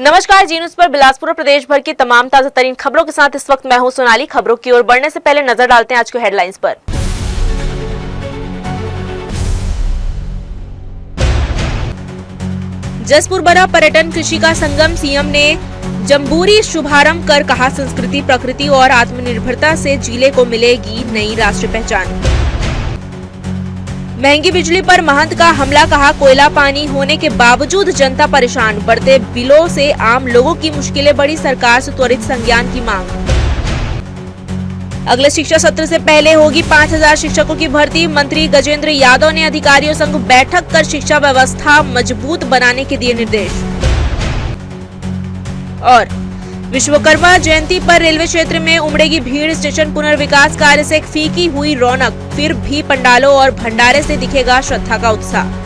नमस्कार, जी न्यूज़ पर बिलासपुर और प्रदेश भर की तमाम ताजा तरीन खबरों के साथ इस वक्त मैं हूं सोनाली। खबरों की ओर बढ़ने से पहले नजर डालते हैं आज के हेडलाइंस पर। जसपुर बड़ा पर्यटन कृषि का संगम, सीएम ने जम्बूरी शुभारंभ कर कहा, संस्कृति, प्रकृति और आत्मनिर्भरता से जिले को मिलेगी नई राष्ट्रीय पहचान। महंगी बिजली पर महंत का हमला, कहा कोयला पानी होने के बावजूद जनता परेशान, बढ़ते बिलों से आम लोगों की मुश्किलें बढ़ी, सरकार से त्वरित संज्ञान की मांग। अगले शिक्षा सत्र से पहले होगी 5000 शिक्षकों की भर्ती, मंत्री गजेंद्र यादव ने अधिकारियों संग बैठक कर शिक्षा व्यवस्था मजबूत बनाने के दिए निर्देश। और विश्वकर्मा जयंती पर रेलवे क्षेत्र में उमड़ेगी भीड़, स्टेशन पुनर्विकास कार्य से फीकी हुई रौनक, फिर भी पंडालों और भंडारे से दिखेगा श्रद्धा का उत्साह।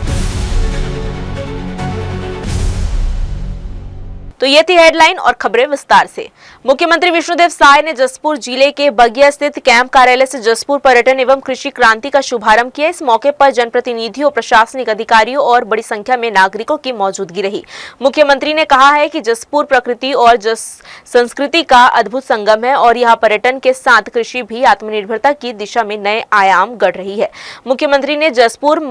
तो ये थी हेडलाइन और खबरें विस्तार से। मुख्यमंत्री विष्णुदेव साय ने जसपुर जिले के बगिया स्थित कैंप कार्यालय से जसपुर पर्यटन एवं कृषि क्रांति का शुभारंभ किया। इस मौके पर जनप्रतिनिधियों, प्रशासनिक अधिकारियों और बड़ी संख्या में नागरिकों की मौजूदगी रही। मुख्यमंत्री ने कहा है कि जसपुर प्रकृति और संस्कृति का अद्भुत संगम है और यहाँ पर्यटन के साथ कृषि भी आत्मनिर्भरता की दिशा में नए आयाम गढ़ रही है। मुख्यमंत्री ने जसपुर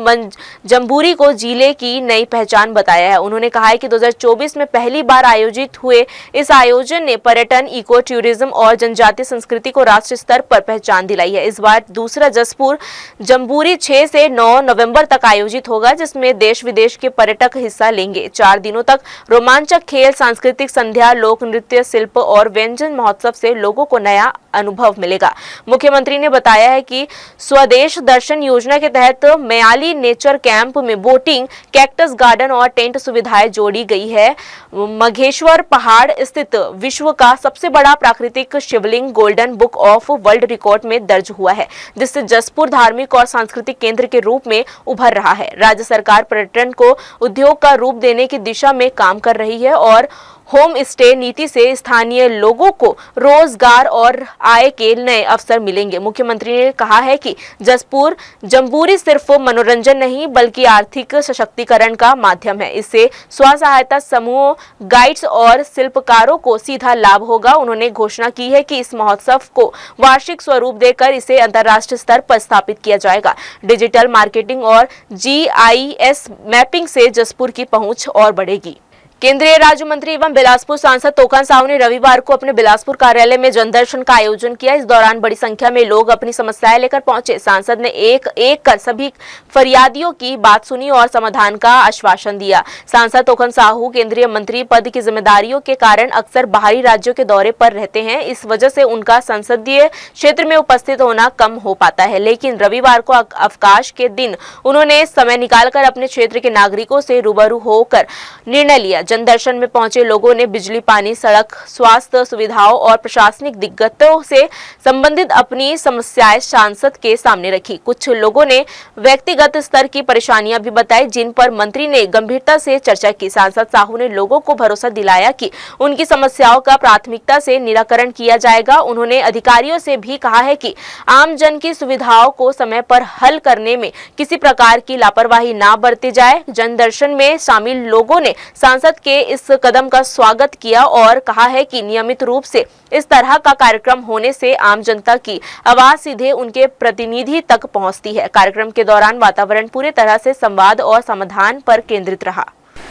जम्बूरी को जिले की नई पहचान बताया है। उन्होंने कहा है कि 2024 में पहली बार आयोजित हुए इस आयोजन ने पर्यटन, इको टूरिज्म और जनजातीय संस्कृति को राष्ट्रीय स्तर पर पहचान दिलाई है। इस बार दूसरा जसपुर जम्बूरी 6 से 9 नवंबर तक आयोजित होगा, जिसमें देश विदेश के पर्यटक हिस्सा लेंगे। 4 दिनों तक रोमांचक खेल, सांस्कृतिक संध्या, लोक नृत्य, शिल्प और व्यंजन महोत्सव से लोगों को नया अनुभव मिलेगा। मुख्यमंत्री ने बताया है कि स्वदेश दर्शन योजना के तहत मयाली नेचर कैंप में बोटिंग, कैक्टस गार्डन और टेंट सुविधाएं जोड़ी गई है। मघेश्वर पहाड़ स्थित विश्व का सबसे बड़ा प्राकृतिक शिवलिंग golden book of world record में दर्ज हुआ है, जिससे जसपुर धार्मिक और सांस्कृतिक केंद्र के रूप में उभर रहा है। राज्य सरकार पर्यटन को उद्योग का रूप देने की दिशा में काम कर रही है और होम स्टे नीति से स्थानीय लोगों को रोजगार और आय के नए अवसर मिलेंगे। मुख्यमंत्री ने कहा है कि जसपुर जम्बूरी सिर्फ मनोरंजन नहीं बल्कि आर्थिक सशक्तिकरण का माध्यम है। इससे स्व सहायता समूह, गाइड्स और शिल्पकारों को सीधा लाभ होगा। उन्होंने घोषणा की है कि इस महोत्सव को वार्षिक स्वरूप देकर इसे अंतर्राष्ट्रीय स्तर पर स्थापित किया जाएगा। डिजिटल मार्केटिंग और GIS मैपिंग से जसपुर की पहुंच और बढ़ेगी। केंद्रीय राज्य मंत्री एवं बिलासपुर सांसद तोकन साहू ने रविवार को अपने बिलासपुर कार्यालय में जनदर्शन का आयोजन किया। इस दौरान बड़ी संख्या में लोग अपनी समस्याएं लेकर पहुंचे। सांसद ने एक एक कर सभी फरियादियों की बात सुनी और समाधान का आश्वासन दिया। सांसद तोकन साहू केंद्रीय मंत्री पद की जिम्मेदारियों के कारण अक्सर बाहरी राज्यों के दौरे पर रहते हैं। इस वजह से उनका संसदीय क्षेत्र में उपस्थित होना कम हो पाता है, लेकिन रविवार को अवकाश के दिन उन्होंने समय निकालकर अपने क्षेत्र के नागरिकों से रूबरू होकर निर्णय लिया। जनदर्शन में पहुंचे लोगों ने बिजली, पानी, सड़क, स्वास्थ्य सुविधाओं और प्रशासनिक दिक्कतों से संबंधित अपनी समस्याएं सांसद के सामने रखी। कुछ लोगों ने व्यक्तिगत स्तर की परेशानियां भी बताई, जिन पर मंत्री ने गंभीरता से चर्चा की। सांसद साहू ने लोगों को भरोसा दिलाया कि उनकी समस्याओं का प्राथमिकता से निराकरण किया जाएगा। उन्होंने अधिकारियों से भी कहा है कि आम जन की सुविधाओं को समय पर हल करने में किसी प्रकार की लापरवाही ना बरती जाए। जनदर्शन में शामिल लोगों ने सांसद के इस कदम का स्वागत किया और कहा है कि नियमित रूप से इस तरह का कार्यक्रम होने से आम जनता की आवाज सीधे उनके प्रतिनिधि तक पहुंचती है। कार्यक्रम के दौरान वातावरण पूरी तरह से संवाद और समाधान पर केंद्रित रहा।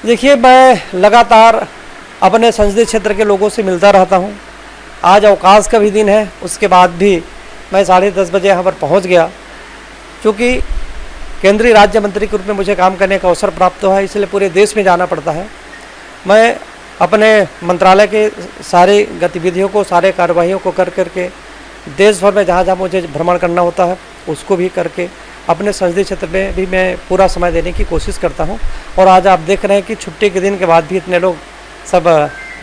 देखिए, मैं लगातार अपने संसदीय क्षेत्र के लोगों से मिलता रहता हूं। आज अवकाश का भी दिन है, उसके बाद भी मैं 10:30 बजे यहाँ पर पहुँच गया। क्योंकि केंद्रीय राज्य मंत्री के रूप में मुझे काम करने का अवसर प्राप्त हुआ है, इसलिए पूरे देश में जाना पड़ता है। मैं अपने मंत्रालय के सारे गतिविधियों को, सारे कार्यवाहियों को कर करके देश भर में जहाँ जहाँ मुझे भ्रमण करना होता है उसको भी करके अपने संसदीय क्षेत्र में भी मैं पूरा समय देने की कोशिश करता हूँ। और आज आप देख रहे हैं कि छुट्टी के दिन के बाद भी इतने लोग सब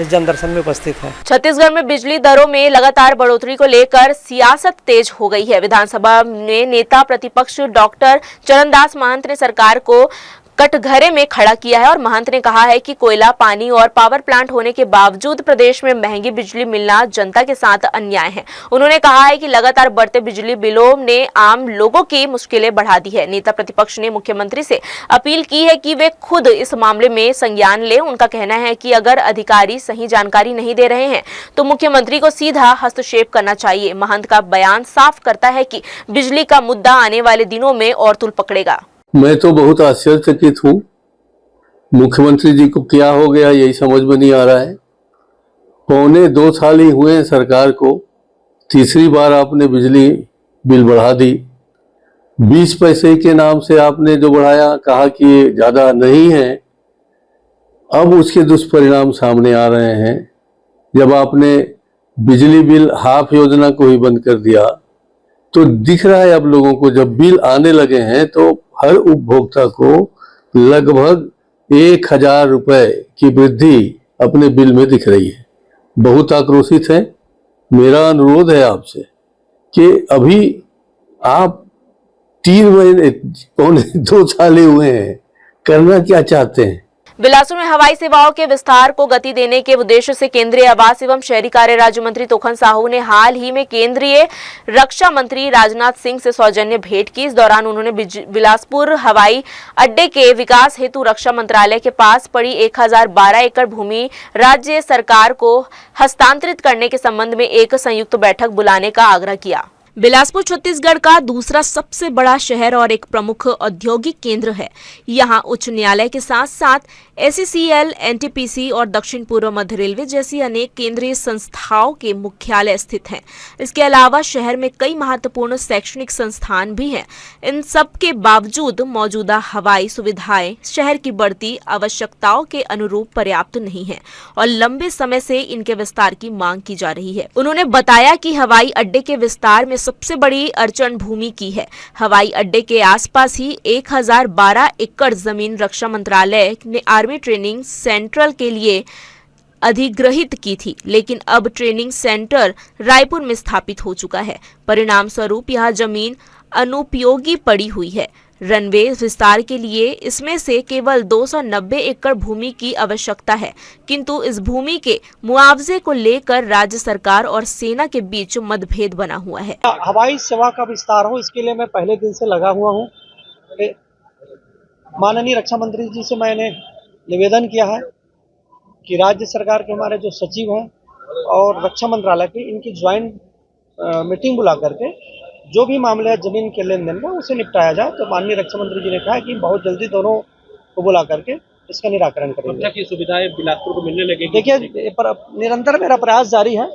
इस जनदर्शन में उपस्थित है। छत्तीसगढ़ में बिजली दरों में लगातार बढ़ोतरी को लेकर सियासत तेज हो गई है। विधानसभा में नेता प्रतिपक्ष डॉक्टर चरणदास महंत ने सरकार को कटघरे में खड़ा किया है और महंत ने कहा है कि कोयला, पानी और पावर प्लांट होने के बावजूद प्रदेश में महंगी बिजली मिलना जनता के साथ अन्याय है। उन्होंने कहा है कि लगातार बढ़ते बिजली बिलों ने आम लोगों की मुश्किलें बढ़ा दी है। नेता प्रतिपक्ष ने मुख्यमंत्री से अपील की है कि वे खुद इस मामले में संज्ञान लें। उनका कहना है कि अगर अधिकारी सही जानकारी नहीं दे रहे हैं तो मुख्यमंत्री को सीधा हस्तक्षेप करना चाहिए। महंत का बयान साफ करता है कि बिजली का मुद्दा आने वाले दिनों में और तूल पकड़ेगा। मैं तो बहुत आश्चर्यचकित हूँ। मुख्यमंत्री जी को क्या हो गया यही समझ में नहीं आ रहा है। 2.25 साल ही हुए हैं सरकार को, तीसरी बार आपने बिजली बिल बढ़ा दी। 20 पैसे के नाम से आपने जो बढ़ाया, कहा कि ये ज़्यादा नहीं है। अब उसके दुष्परिणाम सामने आ रहे हैं। जब आपने बिजली बिल हाफ योजना को ही बंद कर दिया तो दिख रहा है अब लोगों को, जब बिल आने लगे हैं तो हर उपभोक्ता को लगभग 1000 रुपए की वृद्धि अपने बिल में दिख रही है। बहुत आक्रोशित है। मेरा अनुरोध है आपसे कि अभी आप 3 महीने 2.25 साल ही हुए हैं, करना क्या चाहते हैं? बिलासपुर में हवाई सेवाओं के विस्तार को गति देने के उद्देश्य से केंद्रीय आवास एवं शहरी कार्य राज्य मंत्री तोखन साहू ने हाल ही में केंद्रीय रक्षा मंत्री राजनाथ सिंह से सौजन्य भेंट की। इस दौरान उन्होंने बिलासपुर हवाई अड्डे के विकास हेतु रक्षा मंत्रालय के पास पड़ी 1012 एकड़ भूमि राज्य सरकार को हस्तांतरित करने के संबंध में एक संयुक्त बैठक बुलाने का आग्रह किया। बिलासपुर छत्तीसगढ़ का दूसरा सबसे बड़ा शहर और एक प्रमुख औद्योगिक केंद्र है। यहाँ उच्च न्यायालय के साथ साथ SCCL, NTPC और दक्षिण पूर्व मध्य रेलवे जैसी अनेक केंद्रीय संस्थाओं के मुख्यालय स्थित हैं। इसके अलावा शहर में कई महत्वपूर्ण शैक्षणिक संस्थान भी हैं। इन सब के बावजूद मौजूदा हवाई सुविधाएं शहर की बढ़ती आवश्यकताओं के अनुरूप पर्याप्त नहीं है और लंबे समय से इनके विस्तार की मांग की जा रही है। उन्होंने बताया कि हवाई अड्डे के विस्तार में सबसे बड़ी अड़चन भूमि की है। हवाई अड्डे के आसपास ही 1012 एकड़ जमीन रक्षा मंत्रालय ने आर्मी ट्रेनिंग सेंट्रल के लिए अधिग्रहित की थी, लेकिन अब ट्रेनिंग सेंटर रायपुर में स्थापित हो चुका है। परिणाम स्वरूप यह जमीन अनुपयोगी पड़ी हुई है। रनवे विस्तार के लिए इसमें से केवल 290 एकड़ भूमि की आवश्यकता है, किंतु इस भूमि के मुआवजे को लेकर राज्य सरकार और सेना के बीच मतभेद बना हुआ है। हवाई सेवा का विस्तार हो, इसके लिए मैं पहले दिन से लगा हुआ हूँ। माननीय रक्षा मंत्री जी से मैंने निवेदन किया है कि राज्य सरकार के हमारे जो सचिव हैं और रक्षा मंत्रालय के, इनकी ज्वाइंट मीटिंग बुला करके जो भी मामले है जमीन के लेन देन का उसे निपटाया जाए। तो माननीय रक्षा मंत्री जी ने कहा कि बहुत जल्दी दोनों को बुला करके इसका निराकरण करेंगे। की सुविधाएं बिलासपुर को मिलने लगेगी। देखिए, निरंतर मेरा प्रयास जारी है।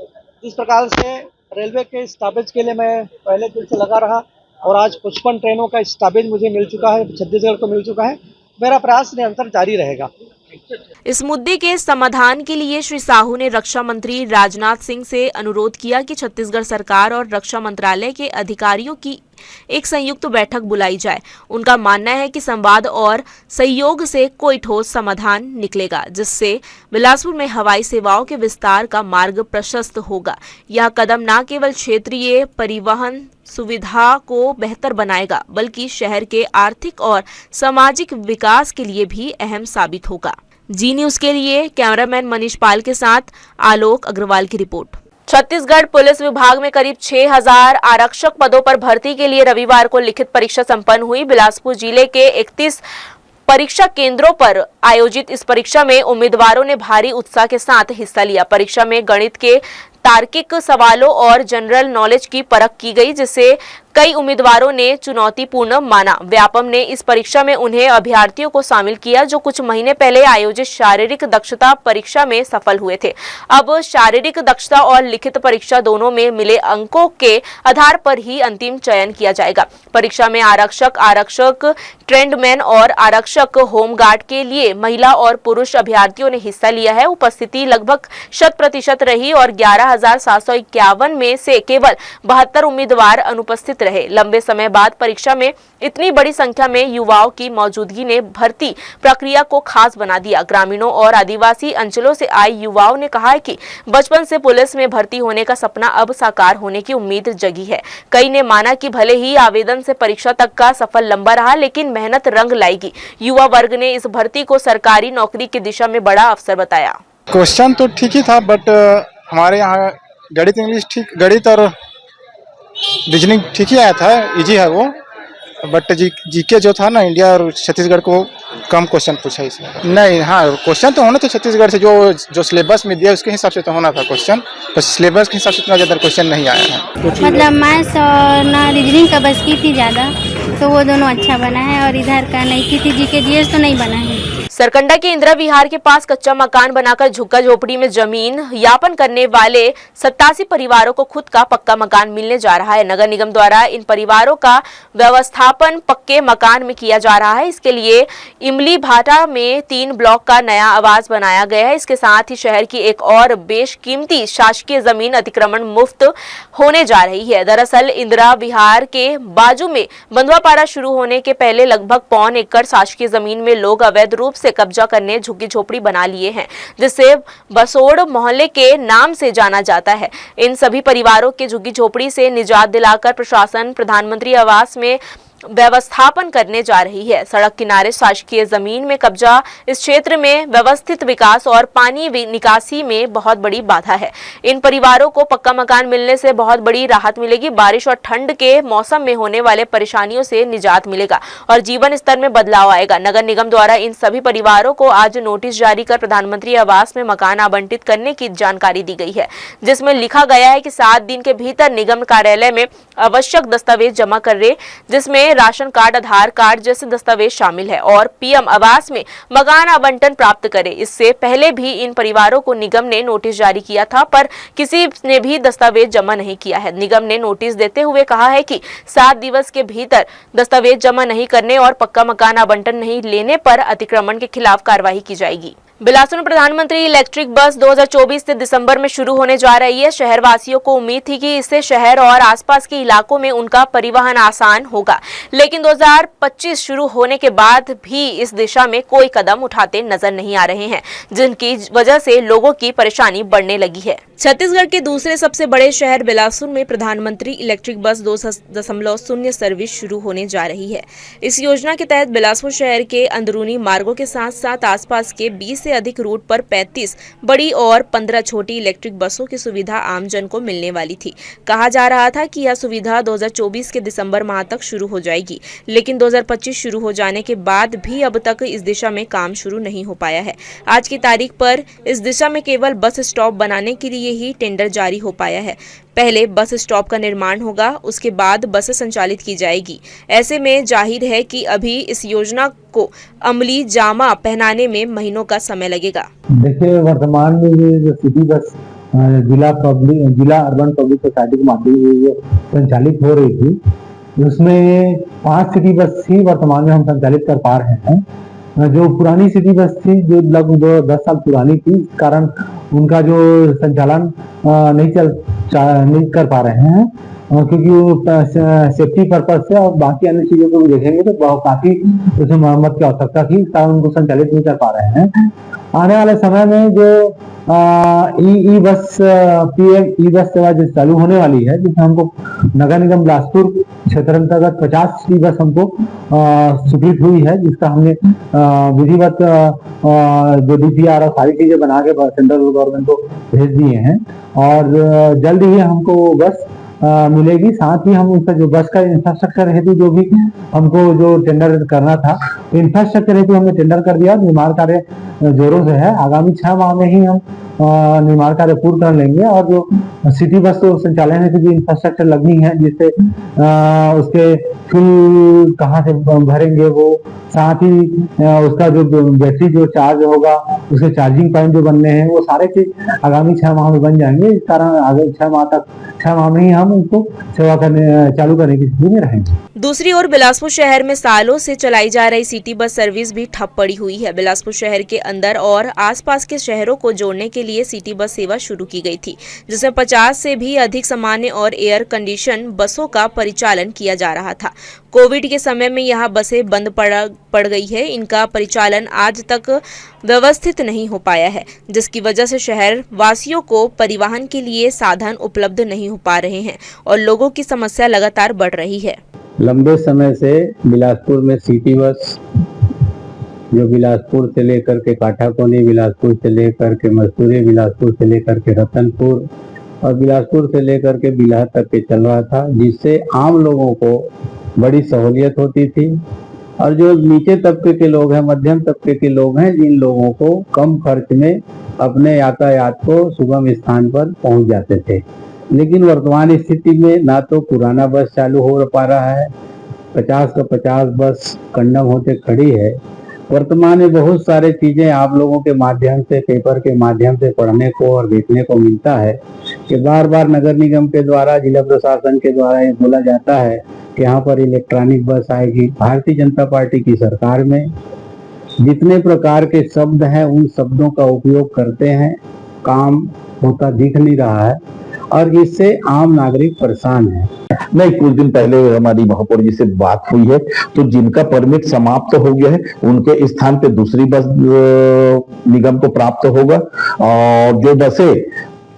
जिस प्रकार से रेलवे के स्टॉपेज के लिए मैं पहले दिन से लगा रहा और आज 55 ट्रेनों का स्टॉपेज मुझे मिल चुका है, छत्तीसगढ़ को मिल चुका है। मेरा प्रयास निरंतर जारी रहेगा। इस मुद्दे के समाधान के लिए श्री साहू ने रक्षा मंत्री राजनाथ सिंह से अनुरोध किया कि छत्तीसगढ़ सरकार और रक्षा मंत्रालय के अधिकारियों की एक संयुक्त बैठक बुलाई जाए। उनका मानना है कि संवाद और सहयोग से कोई ठोस समाधान निकलेगा, जिससे बिलासपुर में हवाई सेवाओं के विस्तार का मार्ग प्रशस्त होगा। यह कदम न केवल क्षेत्रीय परिवहन सुविधा को बेहतर बनाएगा, बल्कि शहर के आर्थिक और सामाजिक विकास के लिए भी अहम साबित होगा। जी न्यूज़ के लिए कैमरामैन मनीष पाल के साथ आलोक अग्रवाल की रिपोर्ट। छत्तीसगढ़ पुलिस विभाग में करीब 6000 आरक्षक पदों पर भर्ती के लिए रविवार को लिखित परीक्षा संपन्न हुई। बिलासपुर जिले के 31 परीक्षा केंद्रों पर आयोजित इस परीक्षा में उम्मीदवारों ने भारी उत्साह के साथ हिस्सा लिया। परीक्षा में गणित के तार्किक सवालों और जनरल नॉलेज की परख की गई, जिसे कई उम्मीदवारों ने चुनौतीपूर्ण माना। व्यापम ने इस परीक्षा में उन्हें अभ्यर्थियों को शामिल किया जो कुछ महीने पहले आयोजित शारीरिक दक्षता परीक्षा में सफल हुए थे। अब शारीरिक दक्षता और लिखित परीक्षा दोनों में मिले अंकों के आधार पर ही अंतिम चयन किया जाएगा। परीक्षा में आरक्षक ट्रेंडमैन और आरक्षक होमगार्ड के लिए महिला और पुरुष अभ्यर्थियों ने हिस्सा लिया है। उपस्थिति लगभग 100% रही और 11,751 में से केवल 72 उम्मीदवार अनुपस्थित रहे। लंबे समय बाद परीक्षा में इतनी बड़ी संख्या में युवाओं की मौजूदगी ने भर्ती प्रक्रिया को खास बना दिया। ग्रामीणों और आदिवासी अंचलों से आए युवाओं ने कहा है कि बचपन से पुलिस में भर्ती होने का सपना अब साकार होने की उम्मीद जगी है। कई ने माना कि भले ही आवेदन से परीक्षा तक का सफर लंबा रहा, लेकिन मेहनत रंग लाएगी। युवा वर्ग ने इस भर्ती को सरकारी नौकरी की दिशा में बड़ा अवसर बताया। क्वेश्चन तो ठीक ही था, बट हमारे यहाँ गणित इंग्लिश ठीक, गणित और रीजनिंग ठीक ही आया था, इजी है वो। बट जीके जो था ना, इंडिया और छत्तीसगढ़ को कम क्वेश्चन पूछा इसमें। नहीं, हाँ क्वेश्चन तो होना था छत्तीसगढ़ से, जो सिलेबस में दिया उसके हिसाब से तो होना था क्वेश्चन, तो सिलेबस के हिसाब से इतना ज़्यादा क्वेश्चन नहीं आया है। मतलब मैथ्स और ना रीजनिंग का बस की थी ज़्यादा, तो वो दोनों अच्छा बना है, और इधर का नहीं की थी, जीके जीएस तो नहीं बना है। सरकंडा के इंदिरा विहार के पास कच्चा मकान बनाकर झुग्गा झोपड़ी में जमीन यापन करने वाले 87 परिवारों को खुद का पक्का मकान मिलने जा रहा है। नगर निगम द्वारा इन परिवारों का व्यवस्थापन पक्के मकान में किया जा रहा है। इसके लिए इमली भाटा में 3 ब्लॉक का नया आवास बनाया गया है। इसके साथ ही शहर की एक और बेशकीमती शासकीय जमीन अतिक्रमण मुक्त होने जा रही है। दरअसल इंदिरा विहार के बाजू में बंधुआपाड़ा शुरू होने के पहले लगभग 1.25 एकड़ शासकीय जमीन में लोग अवैध रूप से कब्जा करने झुग्गी झोपड़ी बना लिए हैं, जिसे बसोड़ मोहल्ले के नाम से जाना जाता है। इन सभी परिवारों के झुग्गी झोपड़ी से निजात दिलाकर प्रशासन प्रधानमंत्री आवास में व्यवस्थापन करने जा रही है। सड़क किनारे शासकीय जमीन में कब्जा इस क्षेत्र में व्यवस्थित विकास और पानी निकासी में बहुत बड़ी बाधा है। इन परिवारों को पक्का मकान मिलने से बहुत बड़ी राहत मिलेगी। बारिश और ठंड के मौसम में होने वाले परेशानियों से निजात मिलेगा और जीवन स्तर में बदलाव आएगा। नगर निगम द्वारा इन सभी परिवारों को आज नोटिस जारी कर प्रधानमंत्री आवास में मकान आवंटित करने की जानकारी दी गई है, जिसमें लिखा गया है कि 7 दिन के भीतर निगम कार्यालय में आवश्यक दस्तावेज जमा करें, जिसमें राशन कार्ड, आधार कार्ड जैसे दस्तावेज शामिल है, और पीएम आवास में मकान आवंटन प्राप्त करे। इससे पहले भी इन परिवारों को निगम ने नोटिस जारी किया था, पर किसी ने भी दस्तावेज जमा नहीं किया है। निगम ने नोटिस देते हुए कहा है कि 7 दिवस के भीतर दस्तावेज जमा नहीं करने और पक्का मकान आवंटन नहीं लेने पर अतिक्रमण के खिलाफ कार्रवाई की जाएगी। बिलासपुर में प्रधानमंत्री इलेक्ट्रिक बस 2024 से दिसंबर में शुरू होने जा रही है। शहर वासियों को उम्मीद थी कि इससे शहर और आसपास के इलाकों में उनका परिवहन आसान होगा, लेकिन 2025 शुरू होने के बाद भी इस दिशा में कोई कदम उठाते नजर नहीं आ रहे हैं, जिनकी वजह से लोगों की परेशानी बढ़ने लगी है। छत्तीसगढ़ के दूसरे सबसे बड़े शहर बिलासपुर में प्रधानमंत्री इलेक्ट्रिक बस 2.0 सर्विस शुरू होने जा रही है। इस योजना के तहत बिलासपुर शहर के अंदरूनी मार्गों के साथ साथ आसपास के 20 से अधिक रूट पर 35 बड़ी और 15 छोटी इलेक्ट्रिक बसों की सुविधा आमजन को मिलने वाली थी। कहा जा रहा था कि यह सुविधा 2024 के दिसंबर माह तक शुरू हो जाएगी, लेकिन 2025 शुरू हो जाने के बाद भी अब तक इस दिशा में काम शुरू नहीं हो पाया है। आज की तारीख पर इस दिशा में केवल बस स्टॉप बनाने के लिए ही टेंडर जारी हो पाया है। पहले बस स्टॉप का निर्माण होगा, उसके बाद बसें संचालित की जाएगी। ऐसे में जाहिर है कि अभी इस योजना को अमली जामा पहनाने में महीनों का समय लगेगा। देखिए, वर्तमान में ये जो सिटी बस जिला अर्बन पब्लिक सोसाइटी के माध्यम से ये संचालित हो रही थी, उसमें 5 सिटी बस ही वर्तमान में हम संचालित कर पा रहे हैं। जो पुरानी सिटी बस थी, जो लगभग 10 साल पुरानी थी, इस कारण उनका जो संचालन नहीं कर पा रहे हैं, क्योंकि वो सेफ्टी पर्पज से और बाकी अन्य चीजों को भी देखेंगे तो काफी उसमें मरम्मत की आवश्यकता थी, इस कारण उनको संचालित नहीं कर पा रहे हैं। आने वाले समय में जो ई बस सेवा जो चालू होने वाली है, जिसमें हमको नगर निगम बिलासपुर क्षेत्र अंतर्गत 50 ई बस हमको स्वीकृत हुई है, जिसका हमने विधिवत जो डीपीआर और सारी चीजें बना के सेंट्रल गवर्नमेंट को भेज दिए हैं, और जल्द ही हमको वो बस मिलेगी। साथ ही हम उसका जो बस का इंफ्रास्ट्रक्चर हेतु जो भी हमको जो टेंडर करना था, इंफ्रास्ट्रक्चर हेतु हमने टेंडर कर दिया। निर्माण कार्य जोरों से है, आगामी 6 माह में ही हम निर्माण कार्य पूर्ण कर लेंगे, और जो सिटी बस तो संचालन हेतु जो इंफ्रास्ट्रक्चर लगनी है, जिससे उसके फ्यूल कहाँ से भरेंगे वो, साथ ही उसका जो बैटरी जो चार्ज होगा, उसके चार्जिंग पॉइंट जो बनने हैं, वो सारे चीज आगामी 6 माह में बन जाएंगे। इस कारण आगे 6 माह में ही हम उनको सेवा चालू करने की स्थिति में रहेंगे। दूसरी ओर बिलासपुर शहर में सालों से चलाई जा रही सिटी बस सर्विस भी ठप पड़ी हुई है। बिलासपुर शहर के अंदर और आसपास के शहरों को जोड़ने के लिए सिटी बस सेवा शुरू की गई थी, जिसमें 50 से भी अधिक सामान्य और एयर कंडीशन बसों का परिचालन किया जा रहा था। कोविड के समय में यह बसें बंद पड़ गई है। इनका परिचालन आज तक व्यवस्थित नहीं हो पाया है, जिसकी वजह से शहर वासियों को परिवहन के लिए साधन उपलब्ध नहीं हो पा रहे हैं और लोगों की समस्या लगातार बढ़ रही है। लंबे समय से बिलासपुर में सिटी बस जो बिलासपुर से लेकर के काठाकोनी, बिलासपुर से लेकर के मसूरी, बिलासपुर से लेकर के रतनपुर और बिलासपुर से लेकर के बिलाह तक के चल रहा था, जिससे आम लोगों को बड़ी सहूलियत होती थी। और जो नीचे तबके के लोग हैं, मध्यम तबके के लोग हैं, जिन लोगों को कम खर्च में अपने यातायात को सुगम स्थान पर पहुंच जाते थे। लेकिन वर्तमान स्थिति में ना तो पुराना बस चालू हो पा रहा है, 50 का 50 बस कंडम होते खड़ी है। वर्तमान में बहुत सारे चीजें आप लोगों के माध्यम से, पेपर के माध्यम से पढ़ने को और देखने को मिलता है कि बार बार नगर निगम के द्वारा, जिला प्रशासन के द्वारा ये बोला जाता है कि यहाँ पर इलेक्ट्रॉनिक बस आएगी। भारतीय जनता पार्टी की सरकार में जितने प्रकार के शब्द हैं, उन शब्दों का उपयोग करते हैं, काम होता दिख नहीं रहा है और इससे आम नागरिक परेशान है। नहीं, कुछ दिन पहले हमारी महापौर जी से बात हुई है, तो जिनका परमिट समाप्त हो गया है उनके स्थान पे दूसरी बस निगम को प्राप्त होगा और जो बसें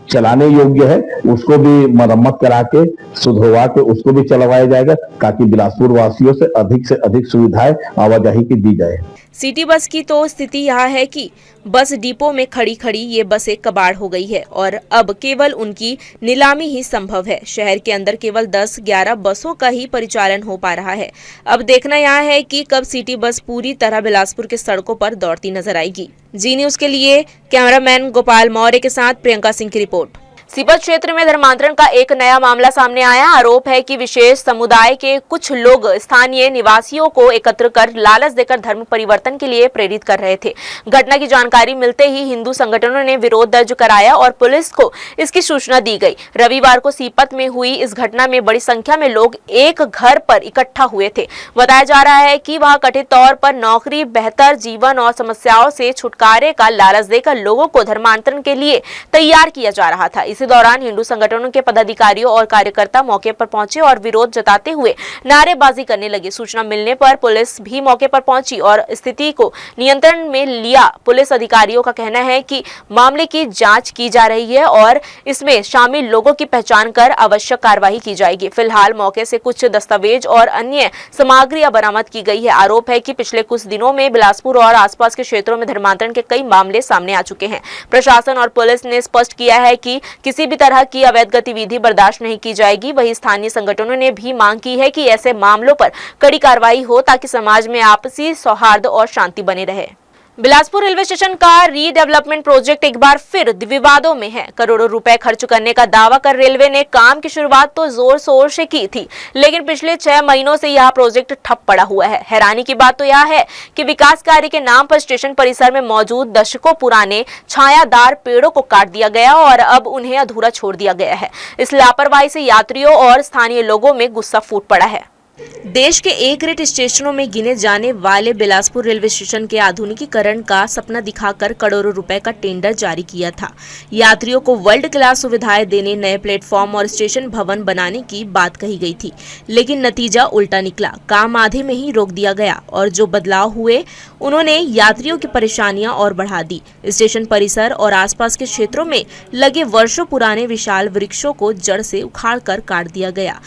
चलाने योग्य है उसको भी मरम्मत करा के, सुधरवा के उसको भी चलवाया जाएगा, ताकि बिलासपुर वासियों से अधिक सुविधाएं आवाजाही की दी जाए। सिटी बस की तो स्थिति यह है कि बस डिपो में खड़ी खड़ी ये बसें कबाड़ हो गई है और अब केवल उनकी नीलामी ही संभव है। शहर के अंदर केवल 10-11 बसों का ही परिचालन हो पा रहा है। अब देखना यह है कि कब सिटी बस पूरी तरह बिलासपुर के सड़कों पर दौड़ती नजर आएगी। जी न्यूज के लिए कैमरामैन गोपाल मौर्य के साथ प्रियंका सिंह की रिपोर्ट। सीपत क्षेत्र में धर्मांतरण का एक नया मामला सामने आया। आरोप है कि विशेष समुदाय के कुछ लोग स्थानीय निवासियों को एकत्र कर लालच देकर धर्म परिवर्तन के लिए प्रेरित कर रहे थे। घटना की जानकारी मिलते ही हिंदू संगठनों ने विरोध दर्ज कराया और पुलिस को इसकी सूचना दी गई। रविवार को सीपत में हुई इस घटना में बड़ी संख्या में लोग एक घर पर इकट्ठा हुए थे। बताया जा रहा है कि वह कथित तौर पर नौकरी, बेहतर जीवन और समस्याओं से छुटकारे का लालच देकर लोगों को धर्मांतरण के लिए तैयार किया जा रहा था। इसी दौरान हिंदू संगठनों के पदाधिकारियों और कार्यकर्ता मौके पर पहुंचे और विरोध जताते हुए नारेबाजी करने लगे। सूचना मिलने पर पुलिस भी मौके पर पहुंची और स्थिति को नियंत्रण में लिया। पुलिस अधिकारियों का कहना है कि मामले की जांच की जा रही है और इसमें शामिल लोगों की पहचान कर आवश्यक कार्रवाई की जाएगी। फिलहाल मौके से कुछ दस्तावेज और अन्य सामग्रियां बरामद की गई है। आरोप है कि पिछले कुछ दिनों में बिलासपुर और आसपास के क्षेत्रों में धर्मांतरण के कई मामले सामने आ चुके हैं। प्रशासन और पुलिस ने स्पष्ट किया है कि किसी भी तरह की अवैध गतिविधि बर्दाश्त नहीं की जाएगी। वहीं स्थानीय संगठनों ने भी मांग की है कि ऐसे मामलों पर कड़ी कार्रवाई हो ताकि समाज में आपसी सौहार्द और शांति बनी रहे। बिलासपुर रेलवे स्टेशन का रीडेवलपमेंट प्रोजेक्ट एक बार फिर विवादों में है। करोड़ों रुपए खर्च करने का दावा कर रेलवे ने काम की शुरुआत तो जोर शोर से की थी, लेकिन पिछले 6 महीनों से यह प्रोजेक्ट ठप पड़ा हुआ है। हैरानी की बात तो यह है कि विकास कार्य के नाम पर स्टेशन परिसर में मौजूद दशकों पुराने छायादार पेड़ों को काट दिया गया और अब उन्हें अधूरा छोड़ दिया गया है। इस लापरवाही से यात्रियों और स्थानीय लोगों में गुस्सा फूट पड़ा है। देश के ए ग्रेड स्टेशनों में गिने जाने वाले बिलासपुर रेलवे स्टेशन के आधुनिकीकरण का सपना दिखाकर करोड़ों रुपए का टेंडर जारी किया था। यात्रियों को वर्ल्ड क्लास सुविधाएं देने, नए प्लेटफॉर्म और स्टेशन भवन बनाने की बात कही गई थी, लेकिन नतीजा उल्टा निकला। काम आधे में ही रोक दिया गया और जो बदलाव हुए उन्होंने यात्रियों की परेशानियां और बढ़ा दी। स्टेशन परिसर और आसपास के क्षेत्रों में लगे वर्षों पुराने विशाल वृक्षों को जड़ से उखाड़ कर काट दिया गया।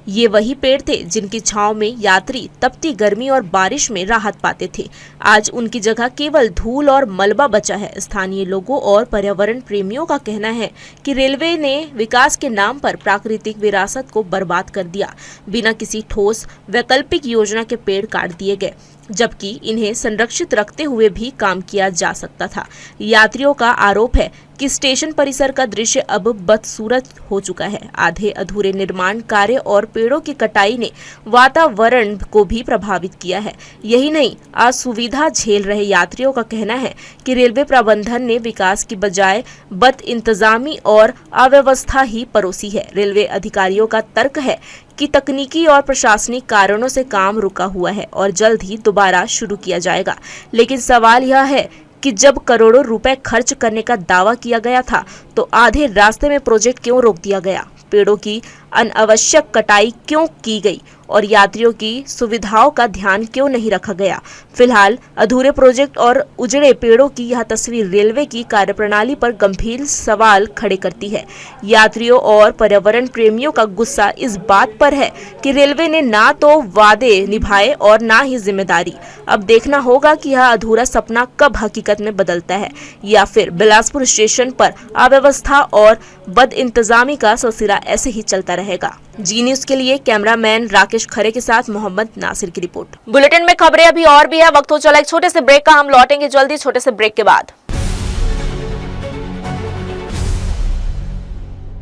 ये वही पेड़ थे जिनकी छांव में यात्री तपती गर्मी और बारिश में राहत पाते थे। आज उनकी जगह केवल धूल और मलबा बचा है। स्थानीय लोगों और पर्यावरण प्रेमियों का कहना है कि रेलवे ने विकास के नाम पर प्राकृतिक विरासत को बर्बाद कर दिया। बिना किसी ठोस वैकल्पिक योजना के पेड़ काट दिए गए, जबकि इन्हें संरक्षित रखते हुए भी काम किया जा सकता था। यात्रियों का आरोप है कि स्टेशन परिसर का दृश्य अब बदसूरत हो चुका है। आधे अधूरे निर्माण कार्य और पेड़ों की कटाई ने वातावरण को भी प्रभावित किया है। यही नहीं, असुविधा झेल रहे यात्रियों का कहना है कि रेलवे प्रबंधन ने विकास की बजाय बद इंतजामी और अव्यवस्था ही परोसी है। रेलवे अधिकारियों का तर्क है कि तकनीकी और प्रशासनिक कारणों से काम रुका हुआ है और जल्द ही दोबारा शुरू किया जाएगा। लेकिन सवाल यह है कि जब करोड़ों रुपए खर्च करने का दावा किया गया था तो आधे रास्ते में प्रोजेक्ट क्यों रोक दिया गया? पेड़ों की अनावश्यक कटाई क्यों की गई और यात्रियों की सुविधाओं का ध्यान क्यों नहीं रखा गया? फिलहाल अधूरे प्रोजेक्ट और उजड़े पेड़ों की यह तस्वीर रेलवे की कार्यप्रणाली पर गंभीर सवाल खड़े करती है। यात्रियों और पर्यावरण प्रेमियों का गुस्सा इस बात पर है कि रेलवे ने ना तो वादे निभाए और ना ही जिम्मेदारी। अब देखना होगा कि यह अधूरा सपना कब हकीकत में बदलता है या फिर बिलासपुर स्टेशन पर अव्यवस्था और बदइंतजामी का सिलसिला ऐसे ही चलता रहेगा। जी न्यूज के लिए कैमरामैन राकेश खरे के साथ मोहम्मद नासिर की रिपोर्ट। बुलेटिन में खबरें अभी और भी है, वक्त हो चला एक छोटे से ब्रेक का। हम लौटेंगे जल्दी छोटे से ब्रेक के बाद।